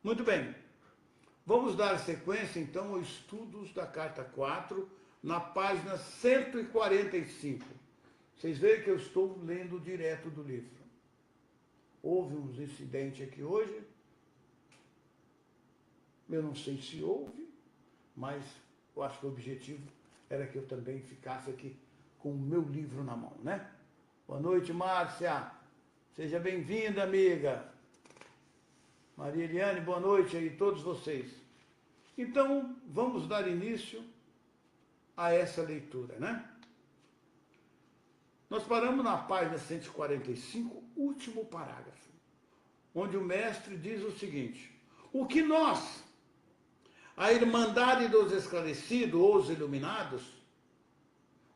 Muito bem, vamos dar sequência então aos estudos da carta 4, na página 145. Vocês veem que eu estou lendo direto do livro. Houve uns incidentes aqui hoje, eu não sei se houve, mas eu acho que o objetivo era que eu também ficasse aqui com o meu livro na mão, né? Boa noite, Márcia. Seja bem-vinda, amiga. Maria Eliane, boa noite aí a todos vocês. Então, vamos dar início a essa leitura, né? Nós paramos na página 145, último parágrafo, onde o mestre diz o seguinte: o que nós, a Irmandade dos Esclarecidos, ou os Iluminados,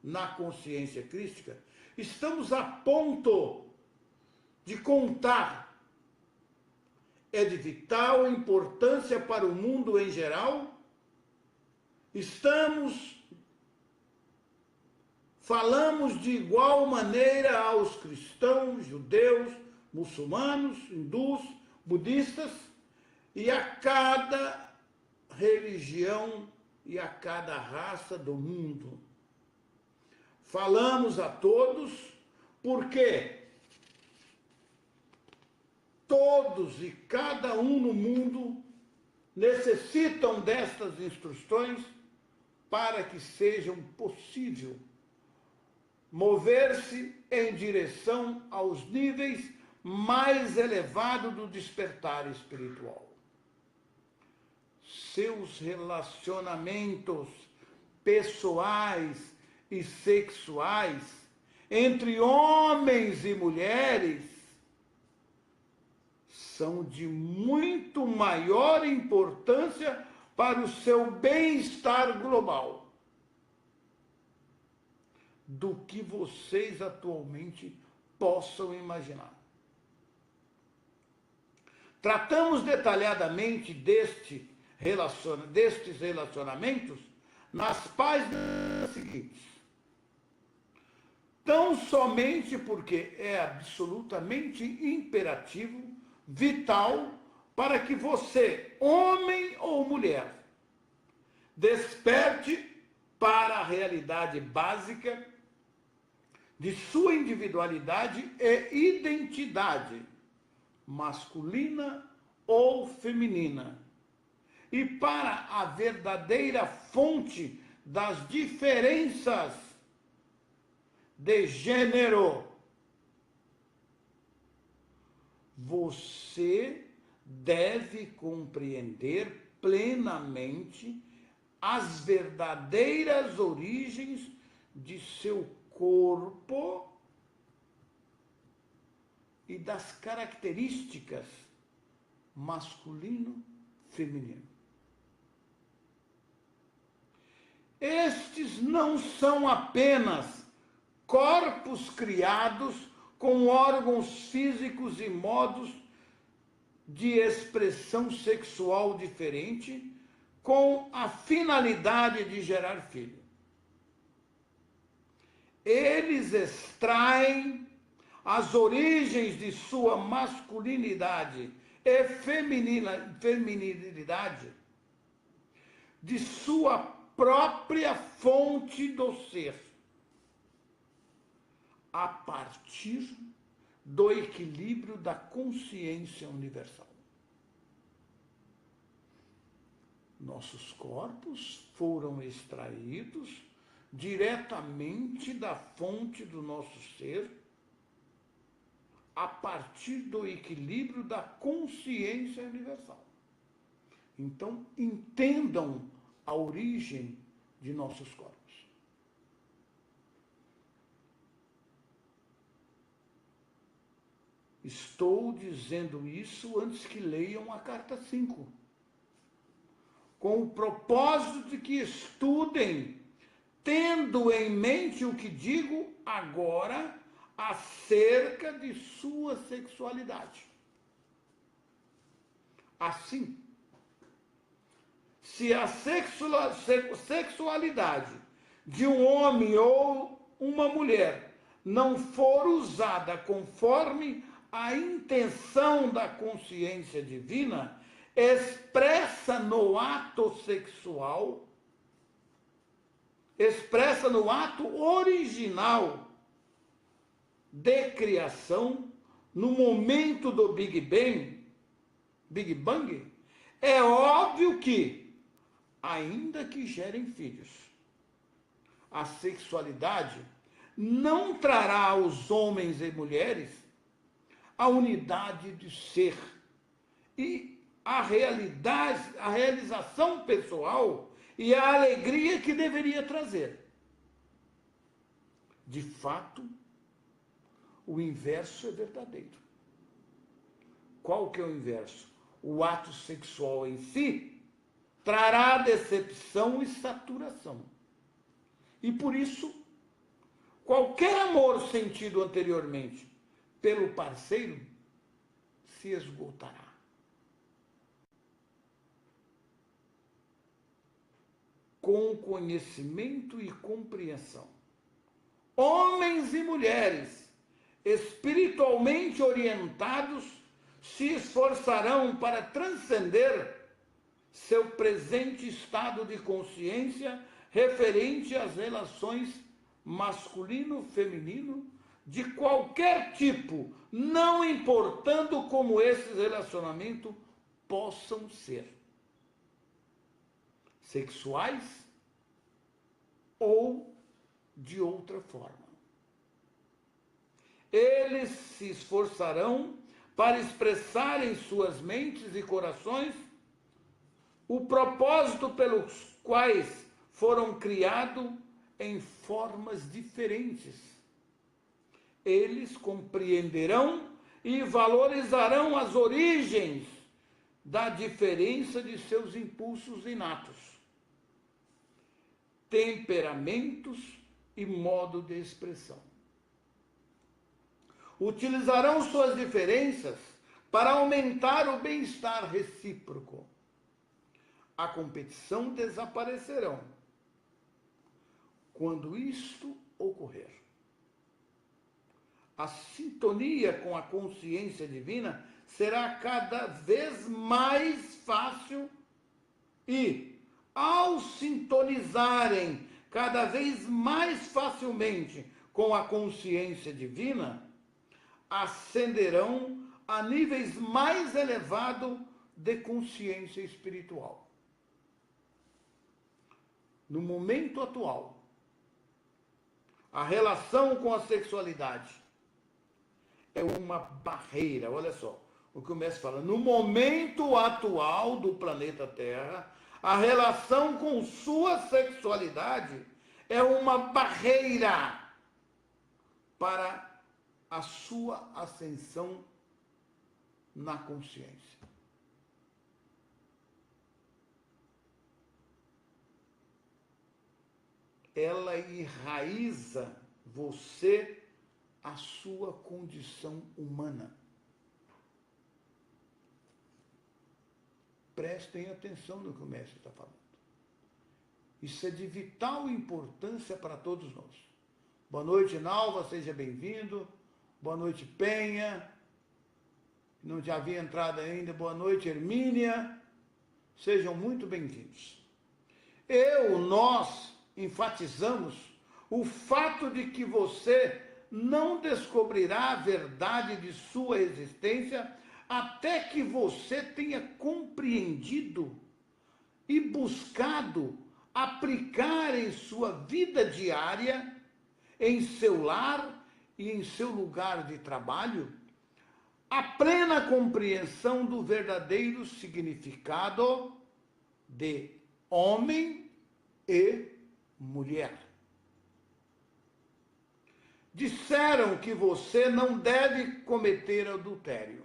na consciência crística, estamos a ponto de contar é de vital importância para o mundo em geral. Falamos de igual maneira aos cristãos, judeus, muçulmanos, hindus, budistas, e a cada religião e a cada raça do mundo. Falamos a todos porque todos e cada um no mundo necessitam destas instruções para que sejam possível mover-se em direção aos níveis mais elevados do despertar espiritual. Seus relacionamentos pessoais e sexuais entre homens e mulheres são de muito maior importância para o seu bem-estar global do que vocês atualmente possam imaginar. Tratamos detalhadamente destes relacionamentos nas páginas seguintes. Tão somente porque é absolutamente imperativo, vital, para que você, homem ou mulher, desperte para a realidade básica de sua individualidade e identidade, masculina ou feminina, e para a verdadeira fonte das diferenças de gênero. Você deve compreender plenamente as verdadeiras origens de seu corpo e das características masculino-feminino. Estes não são apenas corpos criados com órgãos físicos e modos de expressão sexual diferente, com a finalidade de gerar filho. Eles extraem as origens de sua masculinidade e feminilidade de sua própria fonte do ser, a partir do equilíbrio da consciência universal. Nossos corpos foram extraídos diretamente da fonte do nosso ser, a partir do equilíbrio da consciência universal. Então, entendam a origem de nossos corpos. Estou dizendo isso antes que leiam a carta 5, com o propósito de que estudem, tendo em mente o que digo agora acerca de sua sexualidade. Assim, se a sexualidade de um homem ou uma mulher não for usada conforme a intenção da consciência divina, expressa no ato sexual, expressa no ato original de criação, no momento do Big Bang, é óbvio que, ainda que gerem filhos, a sexualidade não trará aos homens e mulheres a unidade de ser e a realização pessoal e a alegria que deveria trazer. De fato, o inverso é verdadeiro. Qual que é o inverso? O ato sexual em si trará decepção e saturação. E por isso, qualquer amor sentido anteriormente pelo parceiro se esgotará. Com conhecimento e compreensão, homens e mulheres espiritualmente orientados se esforçarão para transcender seu presente estado de consciência referente às relações masculino-feminino de qualquer tipo, não importando como esses relacionamentos possam ser, sexuais ou de outra forma. Eles se esforçarão para expressar em suas mentes e corações o propósito pelos quais foram criados em formas diferentes. Eles compreenderão e valorizarão as origens da diferença de seus impulsos inatos, temperamentos e modo de expressão. Utilizarão suas diferenças para aumentar o bem-estar recíproco. A competição desaparecerão quando isto ocorrer. A sintonia com a consciência divina será cada vez mais fácil e, ao sintonizarem cada vez mais facilmente com a consciência divina, ascenderão a níveis mais elevados de consciência espiritual. No momento atual, a relação com a sexualidade é uma barreira. Olha só, o que o mestre fala. No momento atual do planeta Terra, a relação com sua sexualidade é uma barreira para a sua ascensão na consciência. Ela enraiza você à sua condição humana. Prestem atenção no que o mestre está falando. Isso é de vital importância para todos nós. Boa noite, Nalva, seja bem-vindo. Boa noite, Penha. Não já havia entrado ainda. Boa noite, Hermínia. Sejam muito bem-vindos. Nós enfatizamos o fato de que você não descobrirá a verdade de sua existência até que você tenha compreendido e buscado aplicar em sua vida diária, em seu lar e em seu lugar de trabalho, a plena compreensão do verdadeiro significado de homem e mulher. Disseram que você não deve cometer adultério.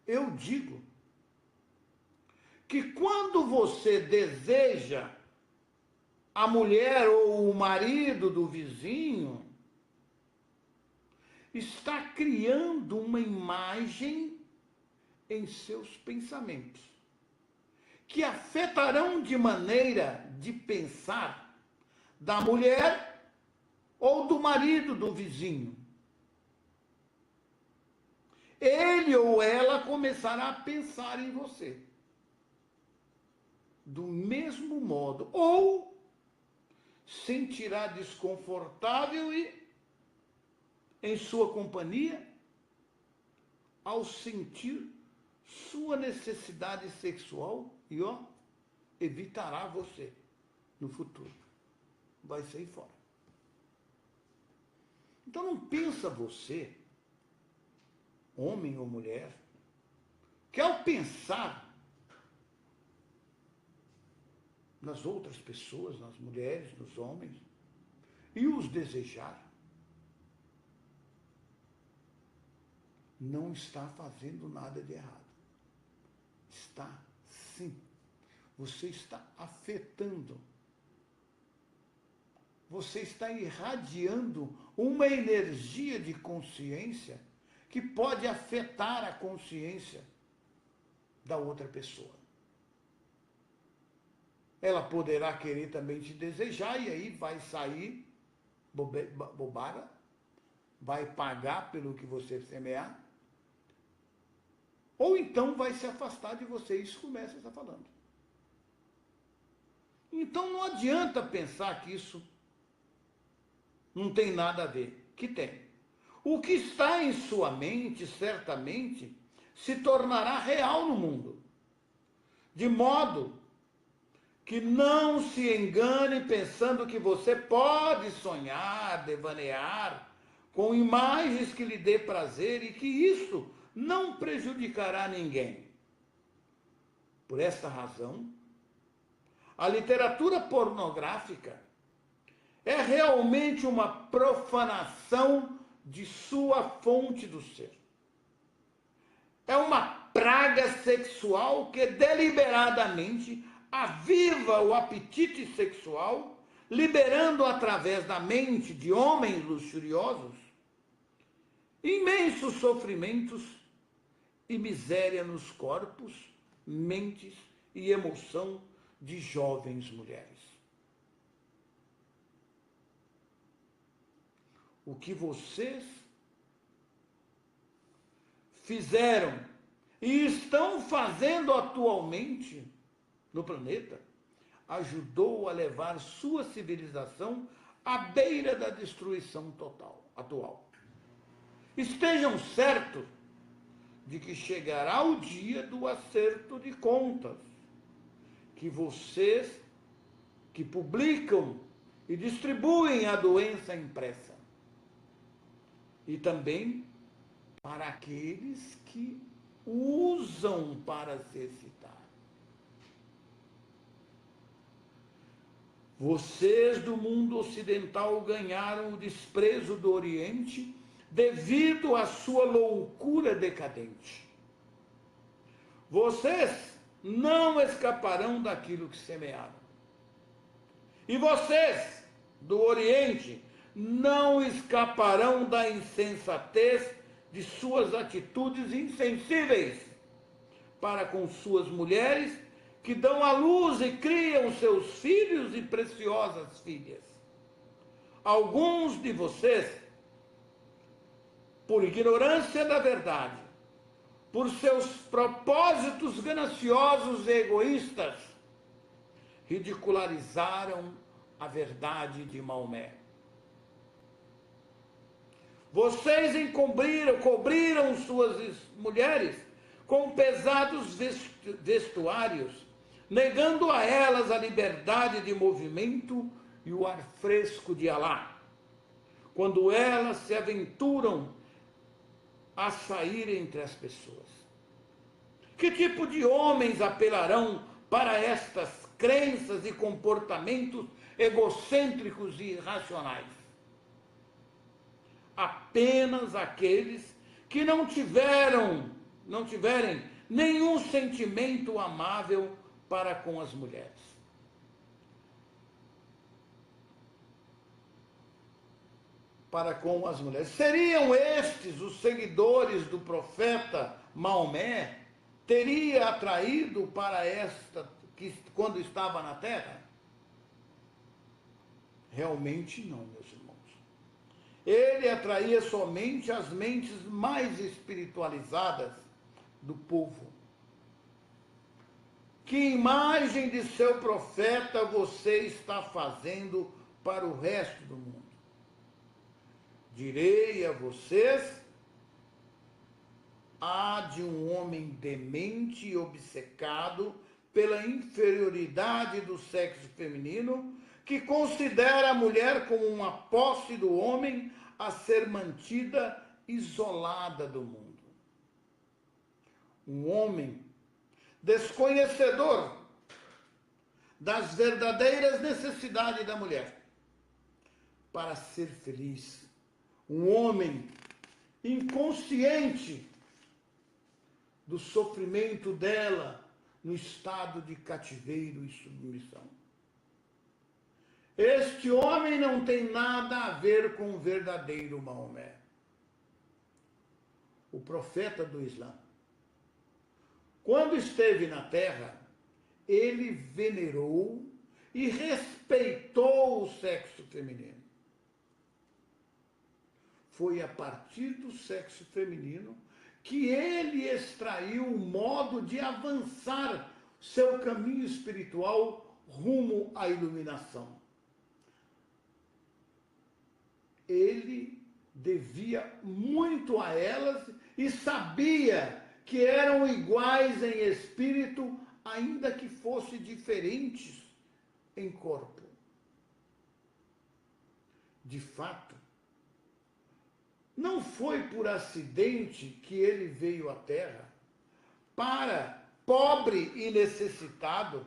Eu digo que quando você deseja a mulher ou o marido do vizinho, está criando uma imagem em seus pensamentos, que afetarão de maneira de pensar da mulher ou do marido do vizinho. Ele ou ela começará a pensar em você do mesmo modo, ou sentirá desconfortável em sua companhia ao sentir sua necessidade sexual e evitará você no futuro. Vai sair fora. Então não pensa você, homem ou mulher, que ao pensar nas outras pessoas, nas mulheres, nos homens, e os desejar, não está fazendo nada de errado. Está, sim. Você está afetando. Você está irradiando uma energia de consciência que pode afetar a consciência da outra pessoa. Ela poderá querer também te desejar e aí vai sair bobada, vai pagar pelo que você semear, ou então vai se afastar de você. Isso começa a estar falando. Então não adianta pensar que isso não tem nada a ver, que tem. O que está em sua mente, certamente, se tornará real no mundo. De modo que não se engane pensando que você pode sonhar, devanear com imagens que lhe dê prazer e que isso não prejudicará ninguém. Por esta razão, a literatura pornográfica é realmente uma profanação de sua fonte do ser. É uma praga sexual que deliberadamente aviva o apetite sexual, liberando através da mente de homens luxuriosos imensos sofrimentos e miséria nos corpos, mentes e emoção de jovens mulheres. O que vocês fizeram e estão fazendo atualmente no planeta ajudou a levar sua civilização à beira da destruição total atual. Estejam certos de que chegará o dia do acerto de contas, que vocês que publicam e distribuem a doença impressa, e também para aqueles que usam para se excitar. Vocês do mundo ocidental ganharam o desprezo do Oriente devido à sua loucura decadente. Vocês não escaparão daquilo que semearam. E vocês do Oriente não escaparão da insensatez de suas atitudes insensíveis para com suas mulheres que dão à luz e criam seus filhos e preciosas filhas. Alguns de vocês, por ignorância da verdade, por seus propósitos gananciosos e egoístas, ridicularizaram a verdade de Maomé. Vocês cobriram suas mulheres com pesados vestuários, negando a elas a liberdade de movimento e o ar fresco de Alá, quando elas se aventuram a sair entre as pessoas. Que tipo de homens apelarão para estas crenças e comportamentos egocêntricos e irracionais? Apenas aqueles que não tiverem nenhum sentimento amável para com as mulheres. Seriam estes os seguidores do profeta Maomé? Teria atraído para esta quando estava na terra? Realmente não, meus irmãos. Ele atraía somente as mentes mais espiritualizadas do povo. Que imagem de seu profeta você está fazendo para o resto do mundo? Direi a vocês: há de um homem demente e obcecado pela inferioridade do sexo feminino, que considera a mulher como uma posse do homem a ser mantida isolada do mundo. Um homem desconhecedor das verdadeiras necessidades da mulher para ser feliz. Um homem inconsciente do sofrimento dela no estado de cativeiro e submissão. Este homem não tem nada a ver com o verdadeiro Maomé, o profeta do Islã. Quando esteve na terra, ele venerou e respeitou o sexo feminino. Foi a partir do sexo feminino que ele extraiu o modo de avançar seu caminho espiritual rumo à iluminação. Ele devia muito a elas e sabia que eram iguais em espírito, ainda que fossem diferentes em corpo. De fato, não foi por acidente que ele veio à Terra, para pobre e necessitado,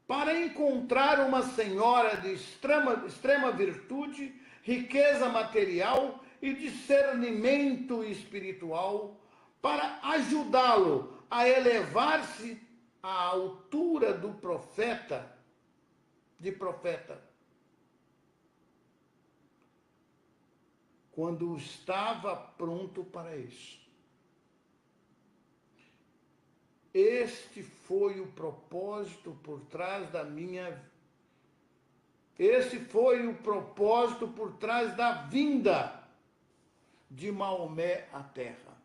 para encontrar uma senhora de extrema virtude, riqueza material e discernimento espiritual, para ajudá-lo a elevar-se à altura do profeta, quando estava pronto para isso. Este foi o propósito por trás da vinda de Maomé à Terra.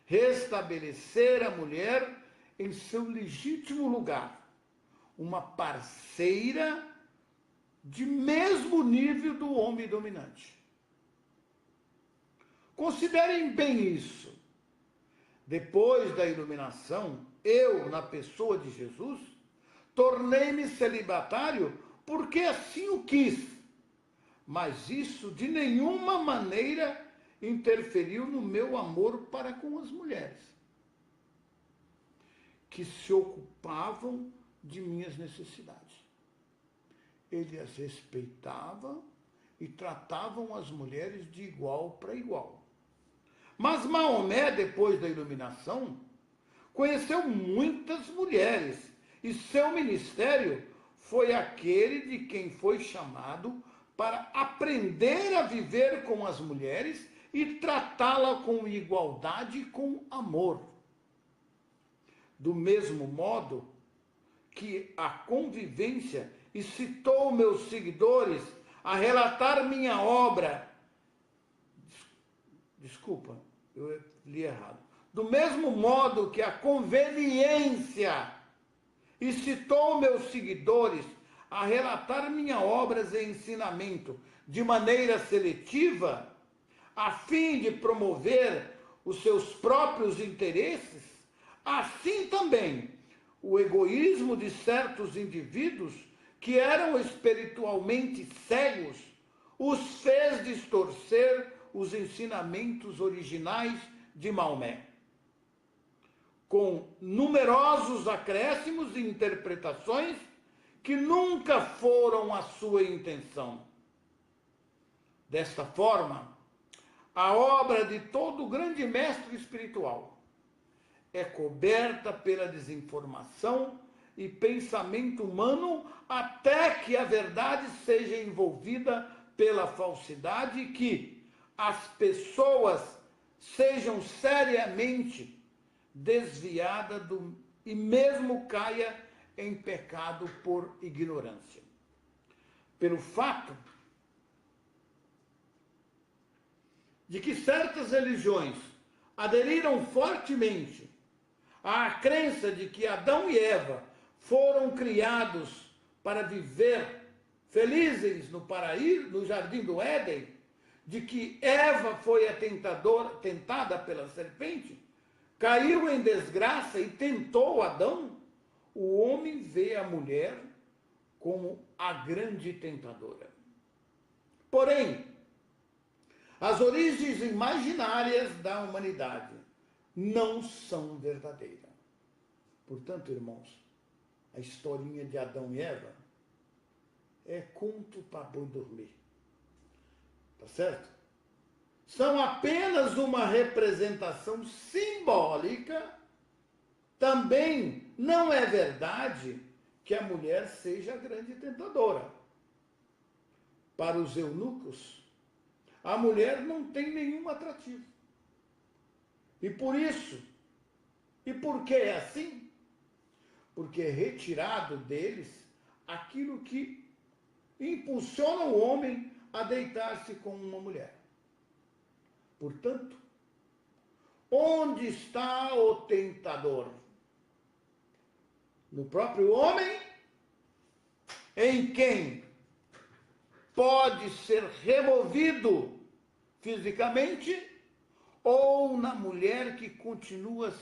Restabelecer a mulher em seu legítimo lugar, uma parceira de mesmo nível do homem dominante. Considerem bem isso. Depois da iluminação, eu, na pessoa de Jesus, tornei-me celibatário porque assim o quis, mas isso de nenhuma maneira interferiu no meu amor para com as mulheres, que se ocupavam de minhas necessidades. Ele as respeitava e tratavam as mulheres de igual para igual. Mas Maomé, depois da iluminação, conheceu muitas mulheres e seu ministério foi aquele de quem foi chamado para aprender a viver com as mulheres e tratá-la com igualdade e com amor. Do mesmo modo que a convivência incitou meus seguidores a relatar minha obra. Desculpa, eu li errado. Do mesmo modo que a conveniência incitou meus seguidores a relatar minhas obras e ensinamento de maneira seletiva, a fim de promover os seus próprios interesses, assim também o egoísmo de certos indivíduos que eram espiritualmente cegos os fez distorcer os ensinamentos originais de Maomé, com numerosos acréscimos e interpretações que nunca foram a sua intenção. Desta forma, a obra de todo grande mestre espiritual é coberta pela desinformação e pensamento humano até que a verdade seja envolvida pela falsidade e que as pessoas sejam seriamente desviadas e mesmo caia em pecado por ignorância. Pelo fato de que certas religiões aderiram fortemente à crença de que Adão e Eva foram criados para viver felizes no paraíso, no jardim do Éden, de que Eva foi a tentada pela serpente, caiu em desgraça e tentou Adão, o homem vê a mulher como a grande tentadora. Porém, as origens imaginárias da humanidade não são verdadeiras. Portanto, irmãos, a historinha de Adão e Eva é conto para boi dormir. Tá certo? São apenas uma representação simbólica. Também não é verdade que a mulher seja a grande tentadora. Para os eunucos, a mulher não tem nenhum atrativo. E por isso, e por que é assim? Porque é retirado deles aquilo que impulsiona o homem a deitar-se com uma mulher. Portanto, onde está o tentador? No próprio homem, em quem pode ser removido fisicamente, ou na mulher que continua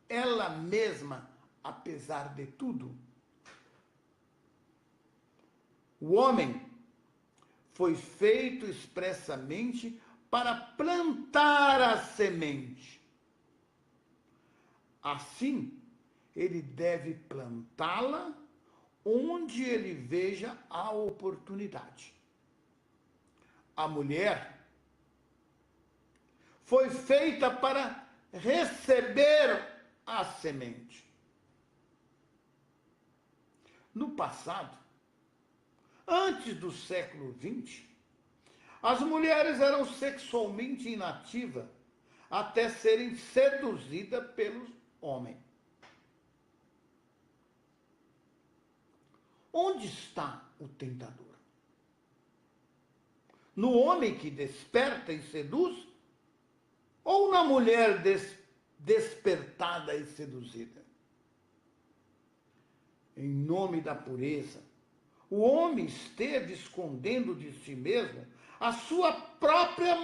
ela mesma, apesar de tudo. O homem foi feito expressamente para plantar a semente. Assim, ele deve plantá-la onde ele veja a oportunidade. A mulher foi feita para receber a semente. No passado, antes do século XX, as mulheres eram sexualmente inativas até serem seduzidas pelos homens. Onde está o tentador? No homem que desperta e seduz? Ou na mulher despertada e seduzida? Em nome da pureza, o homem esteve escondendo de si mesmo a sua própria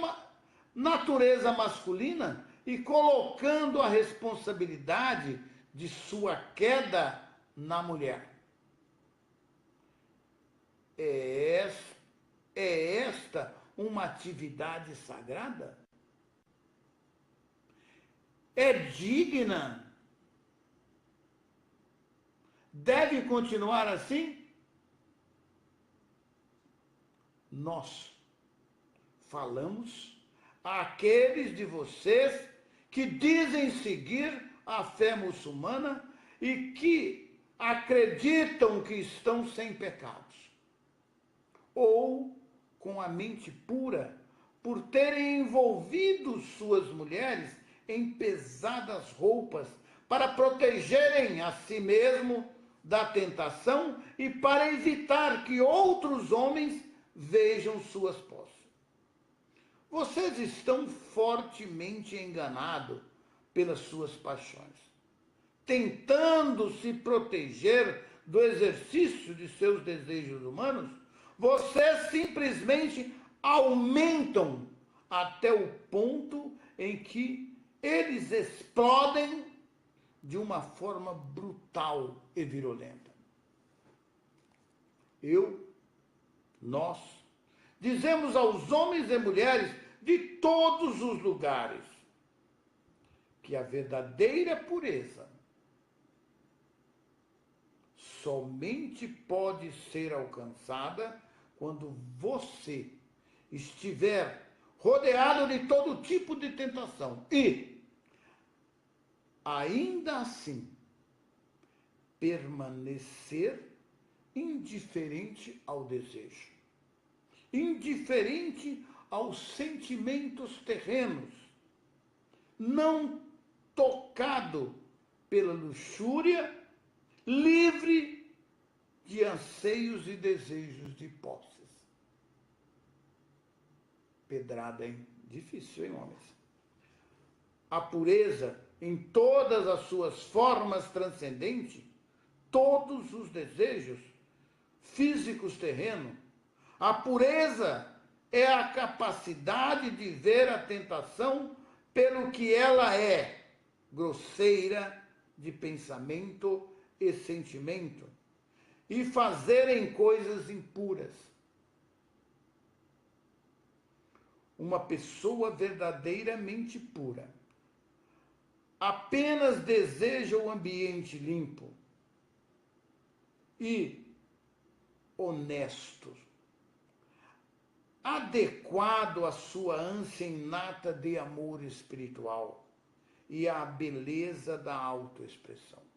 natureza masculina e colocando a responsabilidade de sua queda na mulher. É esta uma atividade sagrada? É digna? Deve continuar assim? Nós falamos àqueles de vocês que dizem seguir a fé muçulmana e que acreditam que estão sem pecados, ou com a mente pura, por terem envolvido suas mulheres em pesadas roupas para protegerem a si mesmo da tentação e para evitar que outros homens vejam suas posses. Vocês estão fortemente enganados pelas suas paixões, tentando se proteger do exercício de seus desejos humanos. Vocês simplesmente aumentam até o ponto em que eles explodem de uma forma brutal e virulenta. Nós, dizemos aos homens e mulheres de todos os lugares que a verdadeira pureza somente pode ser alcançada quando você estiver rodeado de todo tipo de tentação e, ainda assim, permanecer indiferente ao desejo, indiferente aos sentimentos terrenos, não tocado pela luxúria, livre de anseios e desejos de posses. Pedrada, hein? Difícil, hein, homens? a pureza em todas as suas formas transcendentes, todos os desejos físicos terrenos. A pureza é a capacidade de ver a tentação pelo que ela é, grosseira de pensamento e sentimento, e fazerem coisas impuras. Uma pessoa verdadeiramente pura apenas deseja o ambiente limpo e honesto, adequado à sua ânsia inata de amor espiritual e à beleza da autoexpressão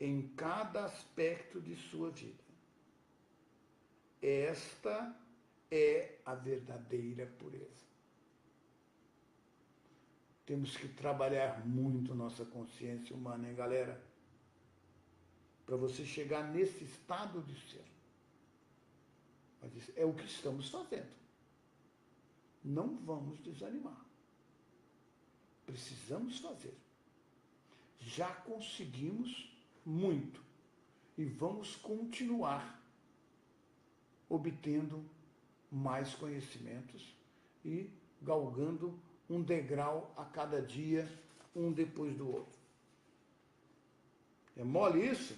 em cada aspecto de sua vida. Esta é a verdadeira pureza. Temos que trabalhar muito nossa consciência humana, hein, galera? Para você chegar nesse estado de ser. Mas é o que estamos fazendo. Não vamos desanimar. Precisamos fazer. Já conseguimos muito. E vamos continuar obtendo mais conhecimentos e galgando um degrau a cada dia, um depois do outro. É mole isso?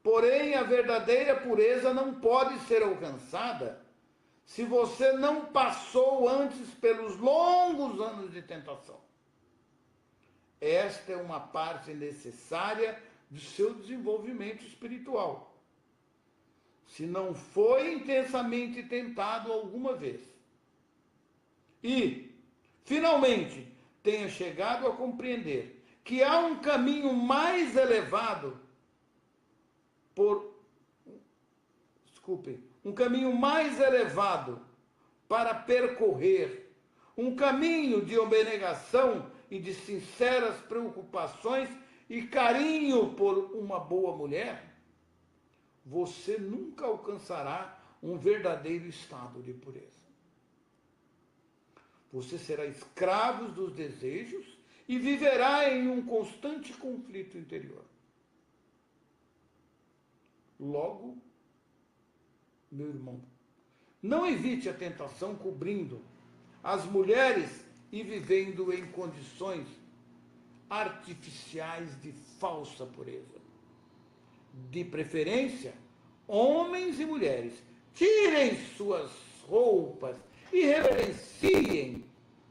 Porém, a verdadeira pureza não pode ser alcançada se você não passou antes pelos longos anos de tentação. Esta é uma parte necessária do seu desenvolvimento espiritual. Se não foi intensamente tentado alguma vez e, finalmente, tenha chegado a compreender que há um caminho mais elevado um caminho mais elevado para percorrer, um caminho de abnegação e de sinceras preocupações e carinho por uma boa mulher, você nunca alcançará um verdadeiro estado de pureza. Você será escravo dos desejos e viverá em um constante conflito interior. Logo, meu irmão, não evite a tentação cobrindo as mulheres e vivendo em condições artificiais de falsa pureza. De preferência, homens e mulheres, tirem suas roupas e reverenciem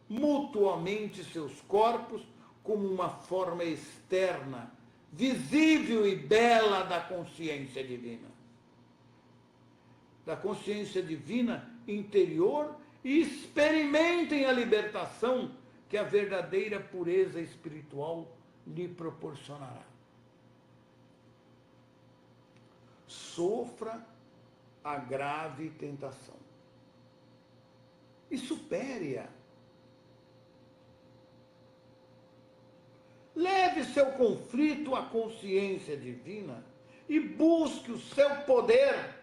mutuamente seus corpos como uma forma externa, visível e bela da consciência divina. Da consciência divina interior e experimentem a libertação que a verdadeira pureza espiritual lhe proporcionará. Sofra a grave tentação e supere-a. Leve seu conflito à consciência divina e busque o seu poder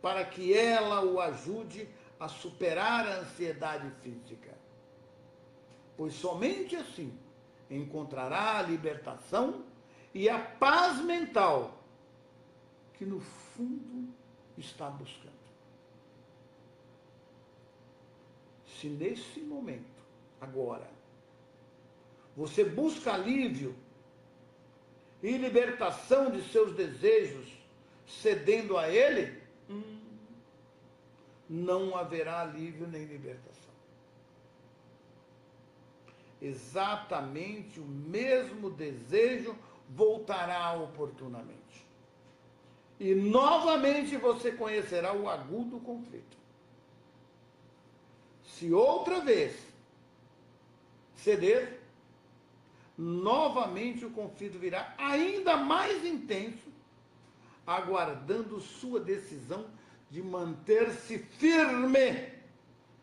para que ela o ajude a superar a ansiedade física. Pois somente assim encontrará a libertação e a paz mental que no fundo está buscando. Se nesse momento, agora, você busca alívio e libertação de seus desejos, cedendo a ele, não haverá alívio nem libertação. Exatamente o mesmo desejo voltará oportunamente. E novamente você conhecerá o agudo conflito. Se outra vez ceder, novamente o conflito virá ainda mais intenso, aguardando sua decisão de manter-se firme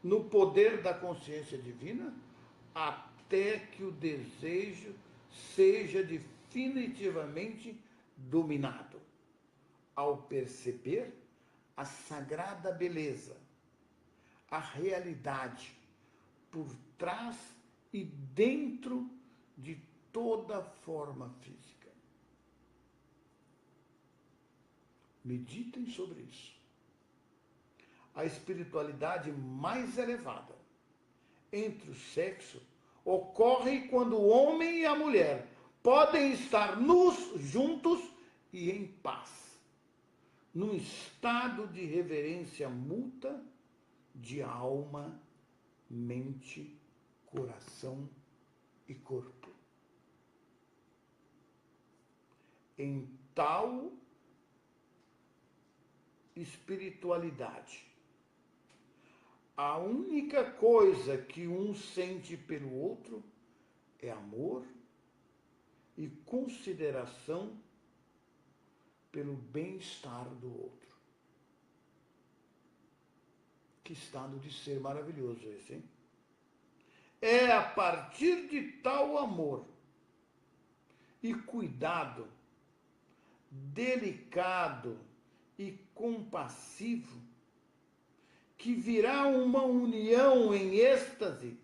no poder da consciência divina, até que o desejo seja definitivamente dominado, ao perceber a sagrada beleza, a realidade por trás e dentro de toda forma física. Meditem sobre isso. A espiritualidade mais elevada entre o sexo ocorre quando o homem e a mulher podem estar nus juntos e em paz, num estado de reverência mútua de alma, mente, coração e corpo. Em tal espiritualidade, a única coisa que um sente pelo outro é amor e consideração pelo bem-estar do outro. Que estado de ser maravilhoso esse, hein? É a partir de tal amor e cuidado delicado e compassivo que virá uma união em êxtase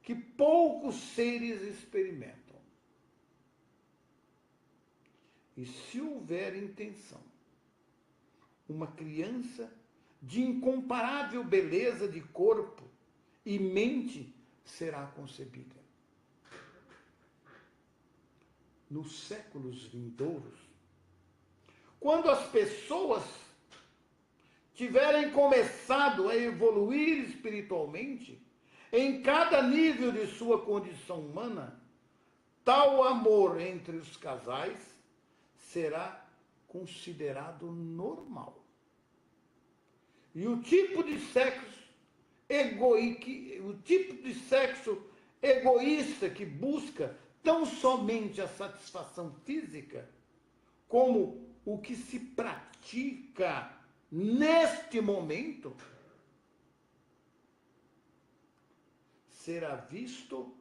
que poucos seres experimentam. E se houver intenção, uma criança de incomparável beleza de corpo e mente será concebida. Nos séculos vindouros, quando as pessoas tiverem começado a evoluir espiritualmente, em cada nível de sua condição humana, tal amor entre os casais será considerado normal. E o tipo de sexo egoísta que busca tão somente a satisfação física, como o que se pratica neste momento, será visto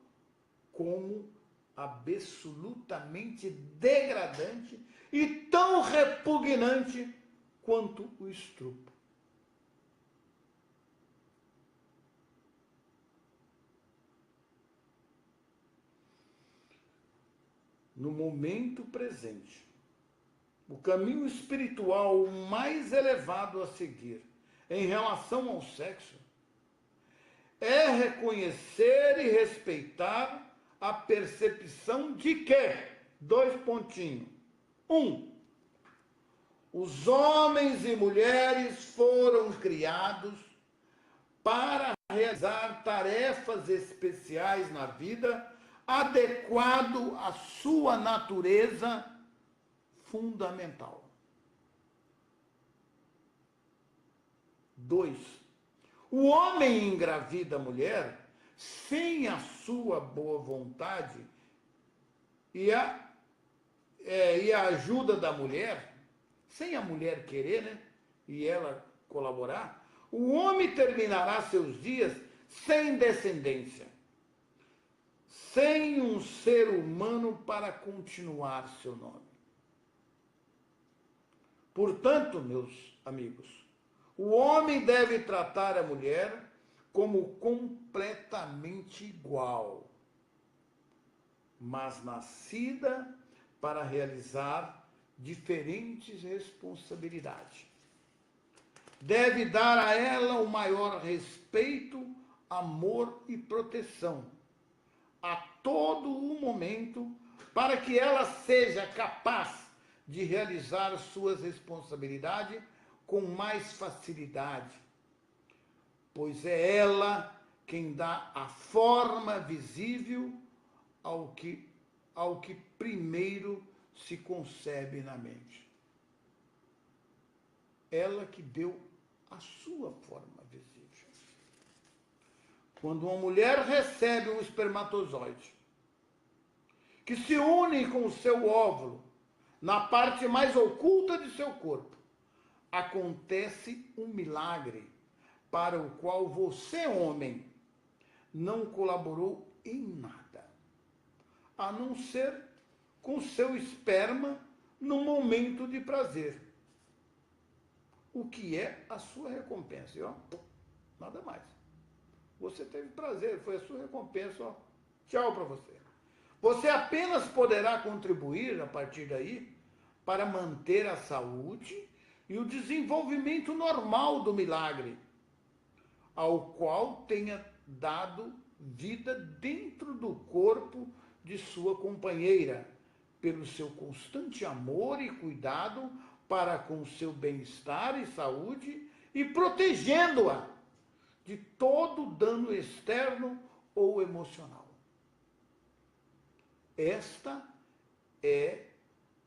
como absolutamente degradante e tão repugnante quanto o estupro. No momento presente, o caminho espiritual mais elevado a seguir em relação ao sexo é reconhecer e respeitar a percepção de que, 2 pontinhos, 1, os homens e mulheres foram criados para realizar tarefas especiais na vida, adequado à sua natureza fundamental. 2, o homem engravida a mulher sem a sua boa vontade e a ajuda da mulher, sem a mulher querer, né, e ela colaborar, o homem terminará seus dias sem descendência, sem um ser humano para continuar seu nome. Portanto, meus amigos, o homem deve tratar a mulher como completamente igual, mas nascida para realizar diferentes responsabilidades. Deve dar a ela o maior respeito, amor e proteção a todo o momento, para que ela seja capaz de realizar suas responsabilidades com mais facilidade, pois é ela quem dá a forma visível ao que primeiro se concebe na mente. Ela que deu a sua forma visível. Quando uma mulher recebe um espermatozoide, que se une com o seu óvulo na parte mais oculta de seu corpo, acontece um milagre para o qual você, homem, não colaborou em nada, a não ser com seu esperma no momento de prazer. O que é a sua recompensa? E, ó, nada mais. Você teve prazer, foi a sua recompensa, ó. Tchau para você. Você apenas poderá contribuir, a partir daí, para manter a saúde e o desenvolvimento normal do milagre, ao qual tenha dado vida dentro do corpo de sua companheira, pelo seu constante amor e cuidado para com seu bem-estar e saúde e protegendo-a de todo dano externo ou emocional. Esta é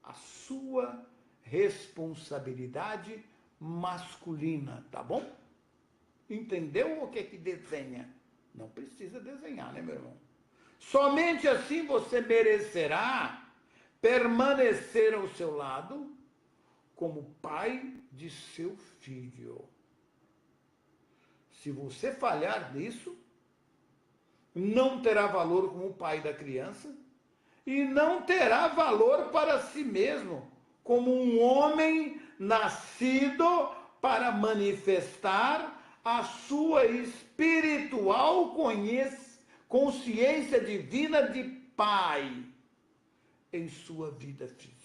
a sua responsabilidade masculina, tá bom? Entendeu o que é que desenha? Não precisa desenhar, né, meu irmão? Somente assim você merecerá permanecer ao seu lado como pai de seu filho. Se você falhar nisso, não terá valor como pai da criança e não terá valor para si mesmo como um homem nascido para manifestar a sua espiritual consciência divina de pai em sua vida física.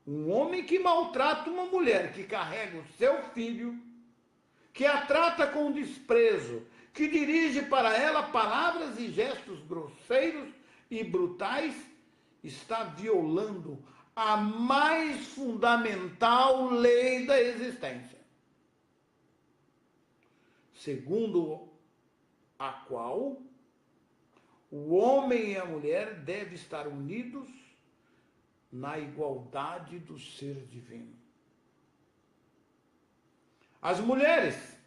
Um homem que maltrata uma mulher que carrega o seu filho, que a trata com desprezo, que dirige para ela palavras e gestos grosseiros e brutais, está violando a mais fundamental lei da existência, segundo a qual o homem e a mulher devem estar unidos na igualdade do ser divino. As mulheres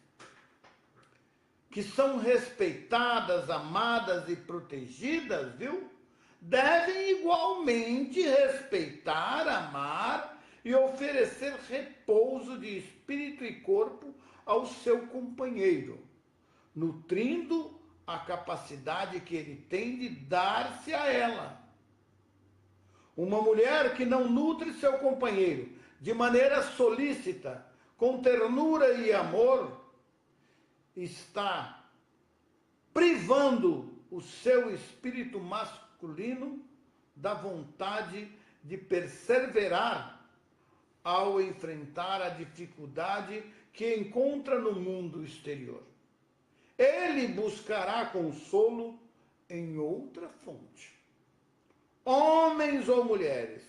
que são respeitadas, amadas e protegidas, viu? Devem igualmente respeitar, amar e oferecer repouso de espírito e corpo ao seu companheiro, nutrindo a capacidade que ele tem de dar-se a ela. Uma mulher que não nutre seu companheiro de maneira solícita, com ternura e amor, está privando o seu espírito masculino da vontade de perseverar ao enfrentar a dificuldade que encontra no mundo exterior. Ele buscará consolo em outra fonte. Homens ou mulheres,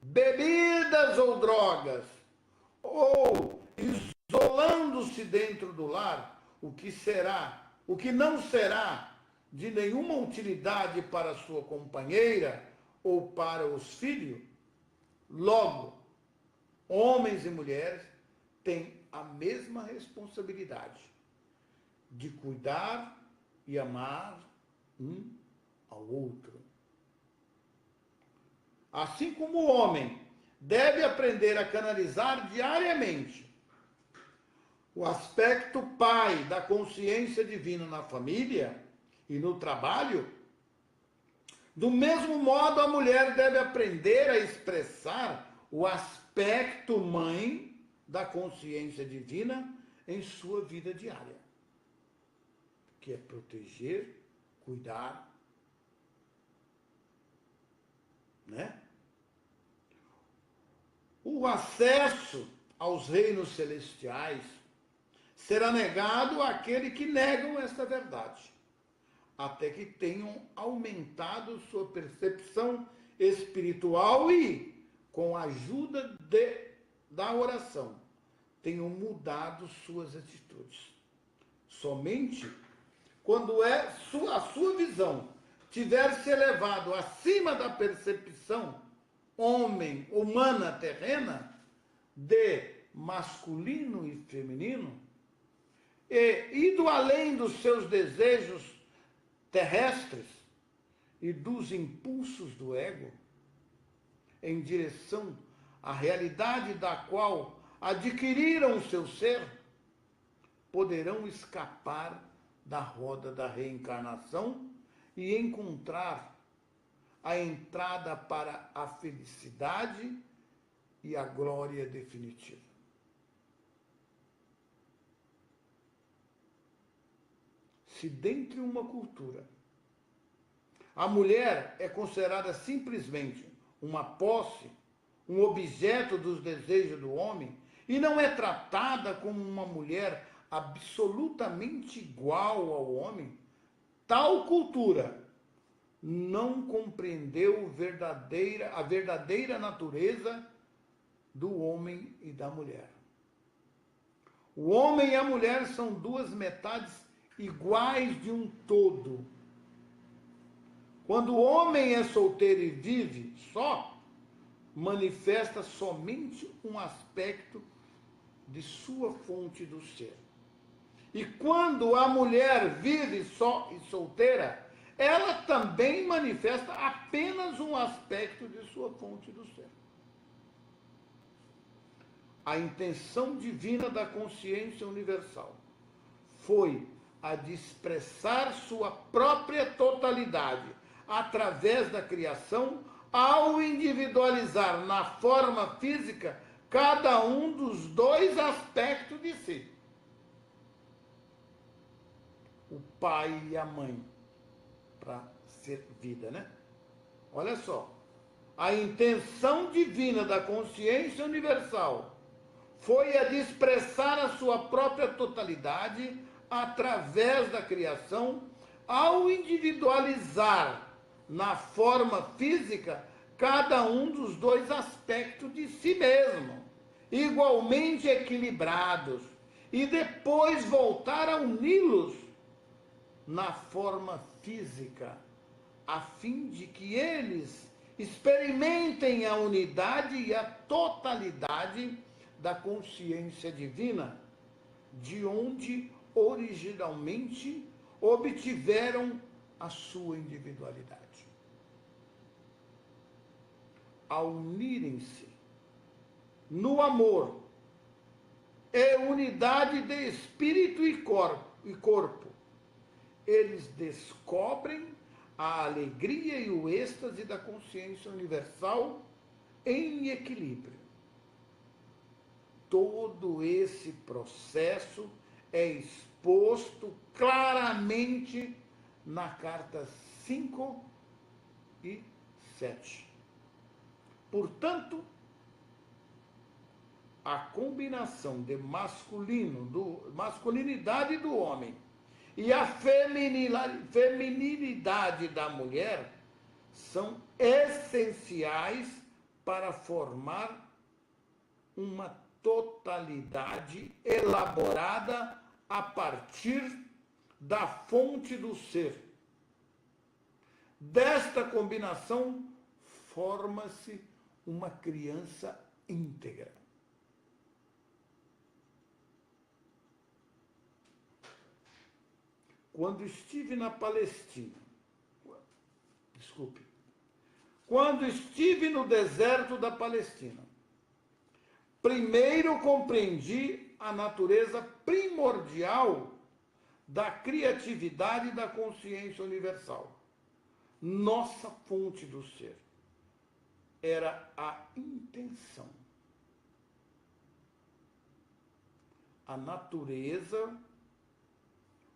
bebidas ou drogas, ou isolando-se dentro do lar, o que não será de nenhuma utilidade para sua companheira ou para os filhos. Logo, homens e mulheres têm a mesma responsabilidade de cuidar e amar um ao outro. Assim como o homem deve aprender a canalizar diariamente o aspecto pai da consciência divina na família e no trabalho, do mesmo modo a mulher deve aprender a expressar o aspecto mãe da consciência divina em sua vida diária, que é proteger, cuidar, né? O acesso aos reinos celestiais será negado àquele que negam esta verdade, até que tenham aumentado sua percepção espiritual e, com a ajuda da oração, tenham mudado suas atitudes. Somente quando a sua visão tiver se elevado acima da percepção humana terrena, de masculino e feminino, e ido além dos seus desejos terrestres e dos impulsos do ego, em direção à realidade da qual adquiriram o seu ser, poderão escapar da roda da reencarnação e encontrar a entrada para a felicidade e a glória definitiva. se dentre uma cultura a mulher é considerada simplesmente uma posse, um objeto dos desejos do homem, e não é tratada como uma mulher absolutamente igual ao homem, tal cultura não compreendeu a verdadeira natureza do homem e da mulher. O homem e a mulher são duas metades iguais de um todo. Quando o homem é solteiro e vive só, manifesta somente um aspecto de sua fonte do ser. E quando a mulher vive só e solteira, ela também manifesta apenas um aspecto de sua fonte do ser. A intenção divina da consciência universal foi a de expressar sua própria totalidade através da criação, ao individualizar na forma física cada um dos dois aspectos de si. O pai e a mãe, para ser vida, né? Olha só. A intenção divina da consciência universal foi a de expressar a sua própria totalidade através da criação, ao individualizar na forma física cada um dos dois aspectos de si mesmo, igualmente equilibrados, e depois voltar a uni-los na forma física, a fim de que eles experimentem a unidade e a totalidade da consciência divina, de onde originalmente obtiveram a sua individualidade. Ao unirem-se no amor e unidade de espírito e corpo, eles descobrem a alegria e o êxtase da consciência universal em equilíbrio. Todo esse processo é exposto claramente na carta 5 e 7. Portanto, a combinação de masculinidade do homem e a feminilidade da mulher são essenciais para formar uma totalidade elaborada a partir da fonte do ser. Desta combinação forma-se uma criança íntegra. Quando estive no deserto da Palestina, primeiro compreendi a natureza primordial da criatividade e da consciência universal. Nossa fonte do ser era a intenção. A natureza,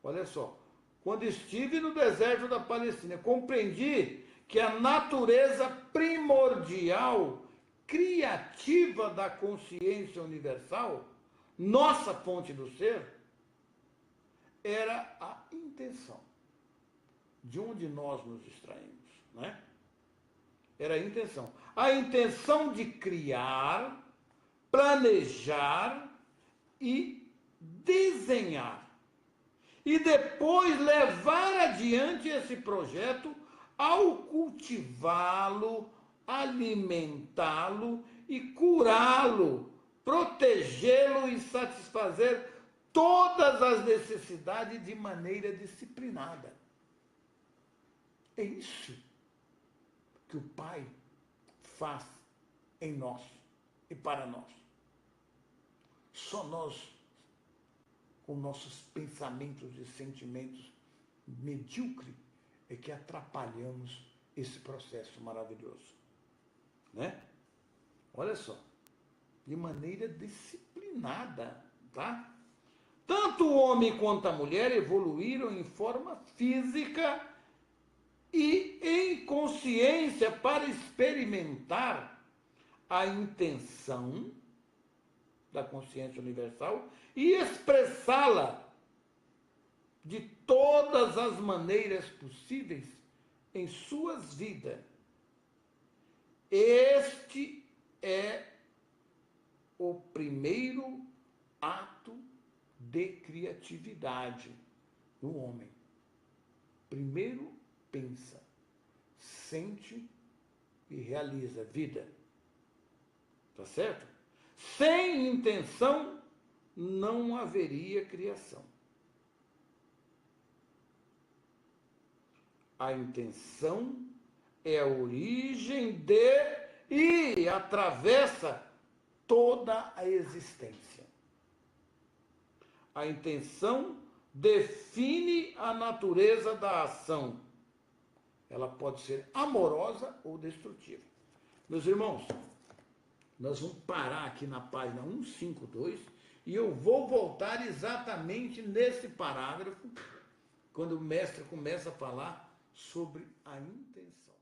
olha só, quando estive no deserto da Palestina, compreendi que a natureza primordial, criativa da consciência universal, nossa fonte do ser, era a intenção. De onde nós nos extraímos, né? Era a intenção. A intenção de criar, planejar e desenhar. E depois levar adiante esse projeto ao cultivá-lo, alimentá-lo e curá-lo, protegê-lo e satisfazer todas as necessidades de maneira disciplinada. É isso que o Pai faz em nós e para nós. Só nós, com nossos pensamentos e sentimentos medíocres, é que atrapalhamos esse processo maravilhoso. Né? Olha só, de maneira disciplinada, tá? Tanto o homem quanto a mulher evoluíram em forma física e em consciência para experimentar a intenção da consciência universal e expressá-la de todas as maneiras possíveis em suas vidas. Este é o primeiro ato de criatividade no homem. Primeiro pensa, sente e realiza vida. Tá certo? Sem intenção não haveria criação. A intenção é a origem de e atravessa toda a existência. A intenção define a natureza da ação. Ela pode ser amorosa ou destrutiva. Meus irmãos, nós vamos parar aqui na página 152 e eu vou voltar exatamente nesse parágrafo, quando o mestre começa a falar sobre a intenção.